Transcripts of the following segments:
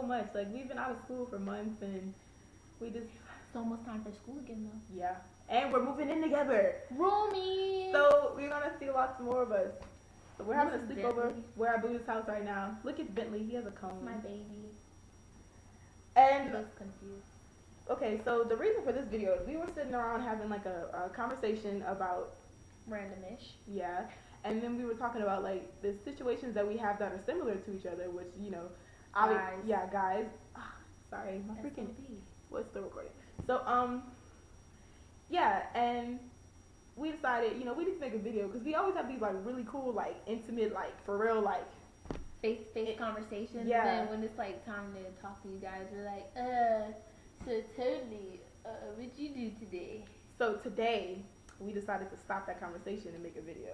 much. Like we've been out of school for months, and we just It's almost time for school again, though. yeah. And we're moving in together. Roomies. So we're gonna see lots more of us. So we're having a This is sleepover. Bentley. We're at Boo's house right now. Look at Bentley. He has a cone. My baby. He And looks confused. okay, so the reason for this video is we were sitting around having like a conversation about Randomish. yeah, and then we were talking about like the situations that we have that are similar to each other, which you know, Guys. yeah, guys. Sorry, my freaking SOB. what's the recording? So yeah, and we decided you know we need to make a video because we always have these like really cool like intimate like for real like Face-to-face conversations. Yeah. And then when it's like time to talk to you guys, we're like, so totally, what'd you do today? So today we decided to stop that conversation and make a video.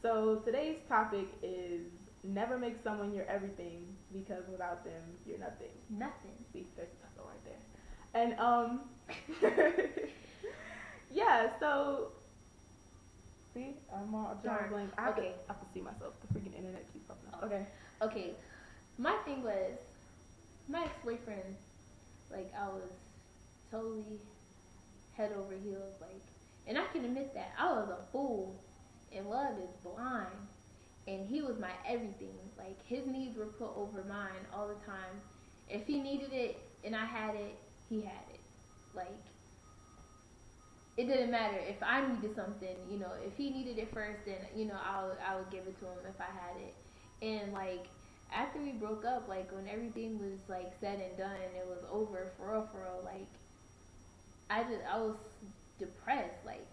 So today's topic is never make someone your everything because without them you're nothing. Nothing. See, there's the title right there. And yeah, so see, I'm all drawing blank. I have to see myself. The freaking internet keeps popping up. Okay. Okay. My thing was, my ex-boyfriend, like I was totally head over heels, like, and I can admit that I was a fool, and love is blind, and he was my everything. Like his needs were put over mine all the time. If he needed it and I had it, he had it. Like it didn't matter if I needed something, you know, if he needed it first, then you know I would give it to him if I had it. And like after we broke up, like when everything was like said and done and it was over for real, like I was depressed, like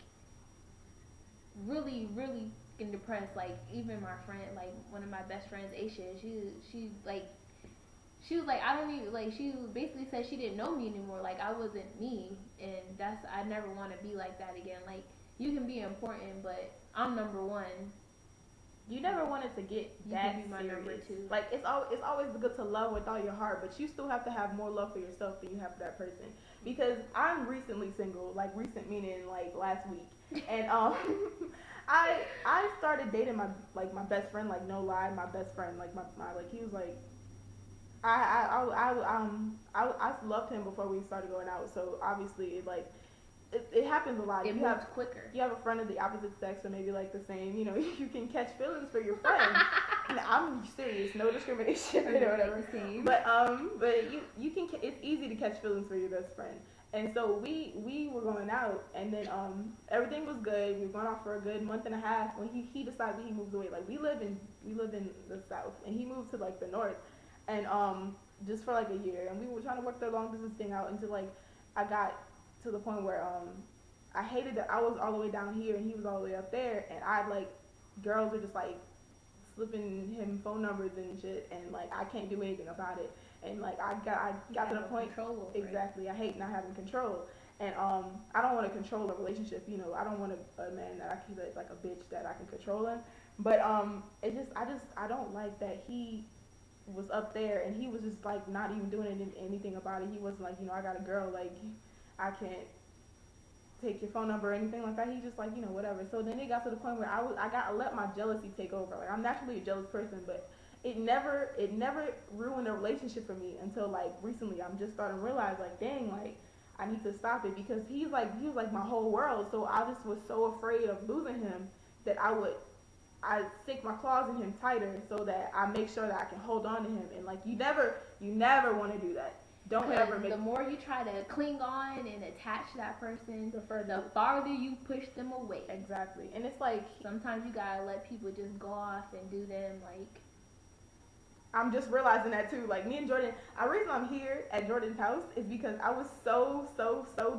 really fucking depressed. Like even my friend, like one of my best friends, Aisha, she was like, I don't even, like, she basically said she didn't know me anymore. Like, I wasn't me. And I never want to be like that again. Like, you can be important, but I'm number one. You never wanted to get that You can be my serious. number two. Like, it's always good to love with all your heart, but you still have to have more love for yourself than you have for that person. Because I'm recently single, like, recent meaning, like, last week. And, I started dating my best friend, like, no lie, my best friend, like, my like, he was, like, I loved him before we started going out, so obviously it happens a lot. It moves quicker. You have a friend of the opposite sex or maybe like the same, you know, you can catch feelings for your friend. And I'm serious, no discrimination or whatever. But you can it's easy to catch feelings for your best friend. And so we were going out, and then everything was good. We went off for a good month and a half when he decided he moved away. Like we live in the south, and he moved to like the north. And just for like a year, and we were trying to work the long distance thing out until like I got to the point where I hated that I was all the way down here and he was all the way up there, and I like girls were just like slipping him phone numbers and shit, and like I can't do anything about it, and like I got to the point exactly I hate not having control, and I don't want to control a relationship, you know, I don't want a man that I can that's like a bitch that I can control him, but I don't like that he was up there and he was just like not even doing anything about it. He wasn't like, you know, I got a girl, like I can't take your phone number or anything like that. He just like, you know, whatever. So then it got to the point where I let my jealousy take over. Like I'm naturally a jealous person, but it never ruined a relationship for me until like recently. I'm just starting to realize like, dang, like I need to stop it because he was like my whole world. So I just was so afraid of losing him that I stick my claws in him tighter so that I make sure that I can hold on to him. And like you never want to do that. Don't ever make. The more you try to cling on and attach to that person, the farther you push them away. Exactly. And it's like sometimes you gotta let people just go off and do them. Like I'm just realizing that too. Like me and Jordan, the reason I'm here at Jordan's house is because I was so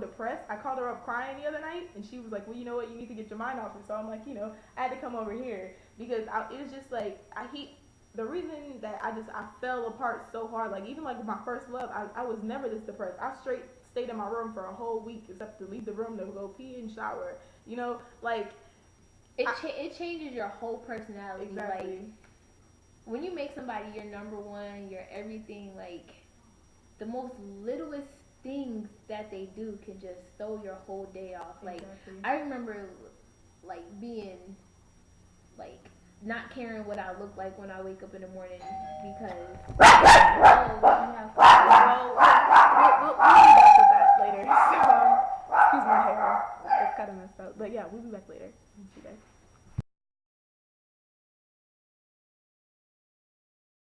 depressed. I called her up crying the other night, and she was like, "Well, you know what? You need to get your mind off it." So I'm like, you know, I had to come over here because it was just like the reason that I fell apart so hard. Like even like with my first love, I was never this depressed. I straight stayed in my room for a whole week except to leave the room to go pee and shower. You know, like it changes your whole personality. Exactly. Like when you make somebody your number one, your everything, like the most littlest things that they do can just throw your whole day off. Like exactly. I remember like being like not caring what I look like when I wake up in the morning because oh, you have